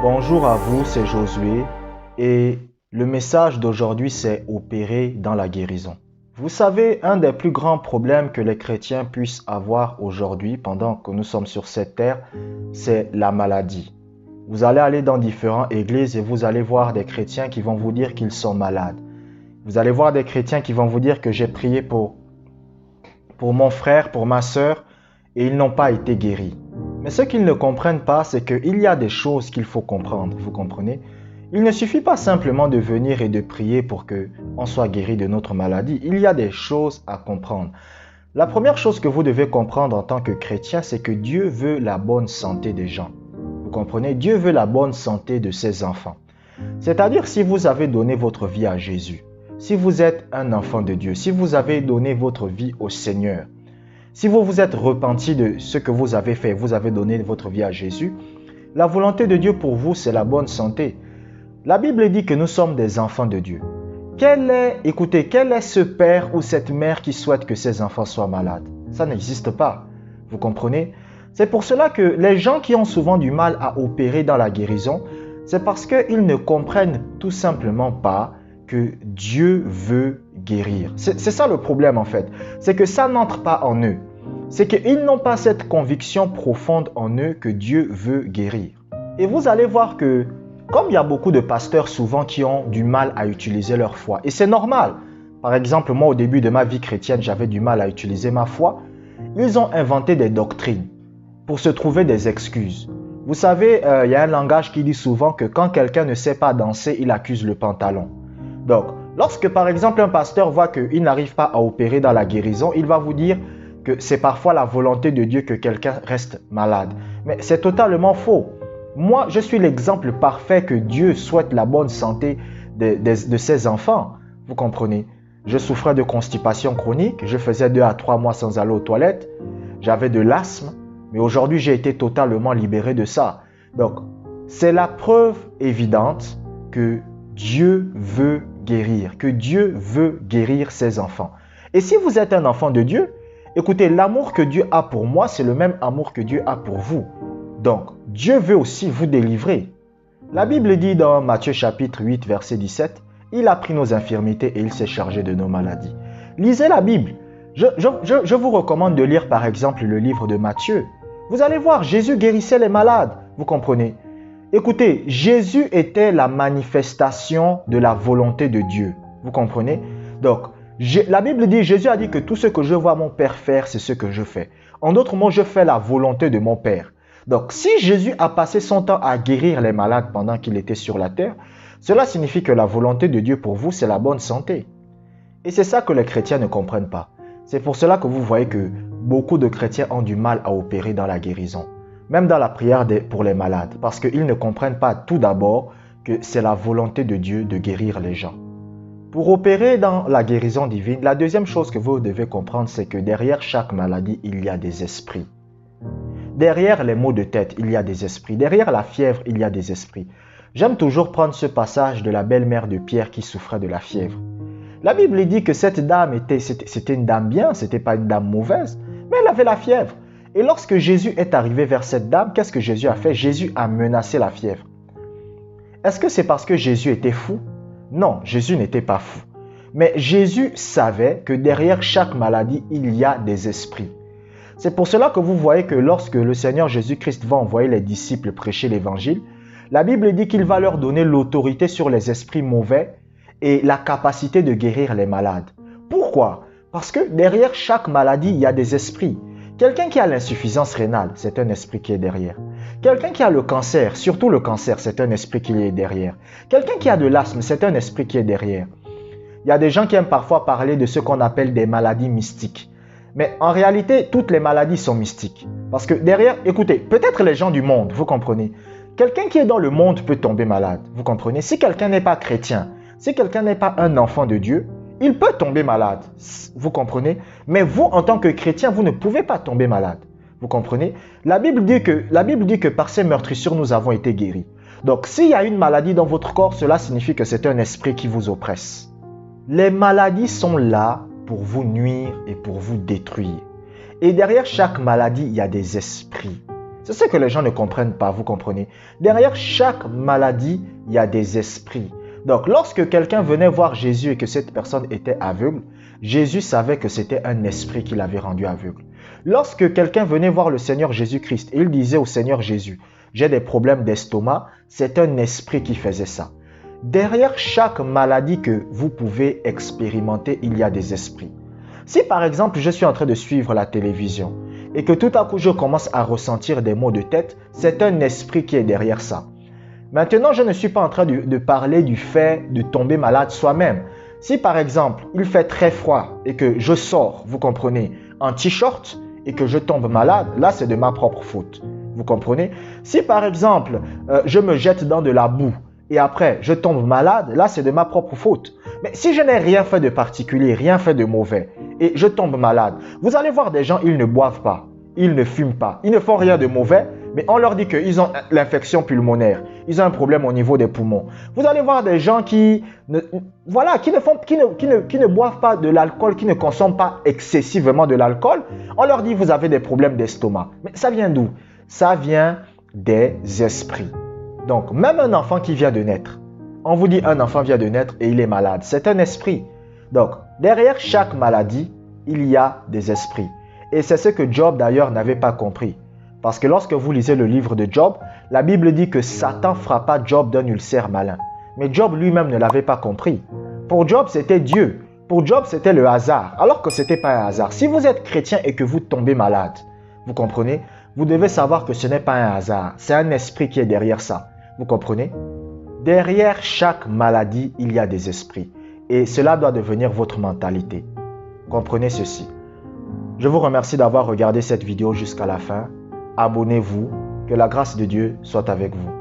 Bonjour à vous, c'est Josué et le message d'aujourd'hui c'est opérer dans la guérison. Vous savez, un des plus grands problèmes que les chrétiens puissent avoir aujourd'hui pendant que nous sommes sur cette terre, c'est la maladie. Vous allez aller dans différentes églises et vous allez voir des chrétiens qui vont vous dire qu'ils sont malades. Vous allez voir des chrétiens qui vont vous dire que j'ai prié pour mon frère, pour ma sœur et ils n'ont pas été guéris. Mais ce qu'ils ne comprennent pas, c'est qu'il y a des choses qu'il faut comprendre, vous comprenez? Il ne suffit pas simplement de venir et de prier pour qu'on soit guéri de notre maladie. Il y a des choses à comprendre. La première chose que vous devez comprendre en tant que chrétien, c'est que Dieu veut la bonne santé des gens. Vous comprenez? Dieu veut la bonne santé de ses enfants. C'est-à-dire si vous avez donné votre vie à Jésus, si vous êtes un enfant de Dieu, si vous avez donné votre vie au Seigneur, si vous vous êtes repenti de ce que vous avez fait, vous avez donné votre vie à Jésus, la volonté de Dieu pour vous, c'est la bonne santé. La Bible dit que nous sommes des enfants de Dieu. Quel est ce père ou cette mère qui souhaite que ses enfants soient malades? Ça n'existe pas. Vous comprenez? C'est pour cela que les gens qui ont souvent du mal à opérer dans la guérison, c'est parce qu'ils ne comprennent tout simplement pas que Dieu veut guérir. C'est ça le problème en fait. C'est que ça n'entre pas en eux. C'est qu'ils n'ont pas cette conviction profonde en eux que Dieu veut guérir. Et vous allez voir que, comme il y a beaucoup de pasteurs souvent qui ont du mal à utiliser leur foi, et c'est normal. Par exemple, moi au début de ma vie chrétienne, j'avais du mal à utiliser ma foi. Ils ont inventé des doctrines pour se trouver des excuses. Vous savez, il y a un langage qui dit souvent que quand quelqu'un ne sait pas danser, il accuse le pantalon. Donc, lorsque par exemple un pasteur voit qu'il n'arrive pas à opérer dans la guérison, il va vous dire que c'est parfois la volonté de Dieu que quelqu'un reste malade. Mais c'est totalement faux. Moi, je suis l'exemple parfait que Dieu souhaite la bonne santé de ses enfants. Vous comprenez? Je souffrais de constipation chronique, je faisais 2 à 3 mois sans aller aux toilettes, j'avais de l'asthme, mais aujourd'hui j'ai été totalement libéré de ça. Donc, c'est la preuve évidente que Dieu veut guérir, que Dieu veut guérir ses enfants. Et si vous êtes un enfant de Dieu, écoutez, l'amour que Dieu a pour moi, c'est le même amour que Dieu a pour vous. Donc, Dieu veut aussi vous délivrer. La Bible dit dans Matthieu chapitre 8, verset 17, « Il a pris nos infirmités et il s'est chargé de nos maladies. » Lisez la Bible. Je vous recommande de lire par exemple le livre de Matthieu. Vous allez voir, Jésus guérissait les malades, vous comprenez? Écoutez, Jésus était la manifestation de la volonté de Dieu. Vous comprenez? Donc, la Bible dit, Jésus a dit que tout ce que je vois mon Père faire, c'est ce que je fais. En d'autres mots, je fais la volonté de mon Père. Donc, si Jésus a passé son temps à guérir les malades pendant qu'il était sur la terre, cela signifie que la volonté de Dieu pour vous, c'est la bonne santé. Et c'est ça que les chrétiens ne comprennent pas. C'est pour cela que vous voyez que beaucoup de chrétiens ont du mal à opérer dans la guérison. Même dans la prière pour les malades, parce qu'ils ne comprennent pas tout d'abord que c'est la volonté de Dieu de guérir les gens. Pour opérer dans la guérison divine, la deuxième chose que vous devez comprendre, c'est que derrière chaque maladie, il y a des esprits. Derrière les maux de tête, il y a des esprits. Derrière la fièvre, il y a des esprits. J'aime toujours prendre ce passage de la belle-mère de Pierre qui souffrait de la fièvre. La Bible dit que cette dame c'était une dame bien, c'était pas une dame mauvaise, mais elle avait la fièvre. Et lorsque Jésus est arrivé vers cette dame, qu'est-ce que Jésus a fait? Jésus a menacé la fièvre. Est-ce que c'est parce que Jésus était fou? Non, Jésus n'était pas fou. Mais Jésus savait que derrière chaque maladie, il y a des esprits. C'est pour cela que vous voyez que lorsque le Seigneur Jésus-Christ va envoyer les disciples prêcher l'évangile, la Bible dit qu'il va leur donner l'autorité sur les esprits mauvais et la capacité de guérir les malades. Pourquoi? Parce que derrière chaque maladie, il y a des esprits. Quelqu'un qui a l'insuffisance rénale, c'est un esprit qui est derrière. Quelqu'un qui a le cancer, surtout le cancer, c'est un esprit qui est derrière. Quelqu'un qui a de l'asthme, c'est un esprit qui est derrière. Il y a des gens qui aiment parfois parler de ce qu'on appelle des maladies mystiques. Mais en réalité, toutes les maladies sont mystiques. Parce que derrière, écoutez, peut-être les gens du monde, vous comprenez. Quelqu'un qui est dans le monde peut tomber malade, vous comprenez. Si quelqu'un n'est pas chrétien, si quelqu'un n'est pas un enfant de Dieu, il peut tomber malade, vous comprenez? Mais vous, en tant que chrétien, vous ne pouvez pas tomber malade. Vous comprenez? La Bible dit que par ses meurtrissures, nous avons été guéris. Donc, s'il y a une maladie dans votre corps, cela signifie que c'est un esprit qui vous oppresse. Les maladies sont là pour vous nuire et pour vous détruire. Et derrière chaque maladie, il y a des esprits. C'est ce que les gens ne comprennent pas, vous comprenez? Derrière chaque maladie, il y a des esprits. Donc, lorsque quelqu'un venait voir Jésus et que cette personne était aveugle, Jésus savait que c'était un esprit qui l'avait rendu aveugle. Lorsque quelqu'un venait voir le Seigneur Jésus-Christ et il disait au Seigneur Jésus, j'ai des problèmes d'estomac, c'est un esprit qui faisait ça. Derrière chaque maladie que vous pouvez expérimenter, il y a des esprits. Si par exemple, je suis en train de suivre la télévision et que tout à coup je commence à ressentir des maux de tête, c'est un esprit qui est derrière ça. Maintenant, je ne suis pas en train de parler du fait de tomber malade soi-même. Si par exemple, il fait très froid et que je sors, vous comprenez, en t-shirt et que je tombe malade, là c'est de ma propre faute. Vous comprenez? Si par exemple, je me jette dans de la boue et après je tombe malade, là c'est de ma propre faute. Mais si je n'ai rien fait de particulier, rien fait de mauvais et je tombe malade, vous allez voir des gens, ils ne boivent pas, ils ne fument pas, ils ne font rien de mauvais, mais on leur dit qu'ils ont l'infection pulmonaire, ils ont un problème au niveau des poumons. Vous allez voir des gens qui ne boivent pas de l'alcool, qui ne consomment pas excessivement de l'alcool. On leur dit vous avez des problèmes d'estomac. Mais ça vient d'où? Ça vient des esprits. Donc, même un enfant qui vient de naître, on vous dit un enfant vient de naître et il est malade. C'est un esprit. Donc, derrière chaque maladie, il y a des esprits. Et c'est ce que Job d'ailleurs n'avait pas compris. Parce que lorsque vous lisez le livre de Job, la Bible dit que Satan frappa Job d'un ulcère malin. Mais Job lui-même ne l'avait pas compris. Pour Job, c'était Dieu. Pour Job, c'était le hasard, alors que ce n'était pas un hasard. Si vous êtes chrétien et que vous tombez malade, vous comprenez? Vous devez savoir que ce n'est pas un hasard. C'est un esprit qui est derrière ça. Vous comprenez? Derrière chaque maladie, il y a des esprits. Et cela doit devenir votre mentalité. Comprenez ceci. Je vous remercie d'avoir regardé cette vidéo jusqu'à la fin. Abonnez-vous. Que la grâce de Dieu soit avec vous.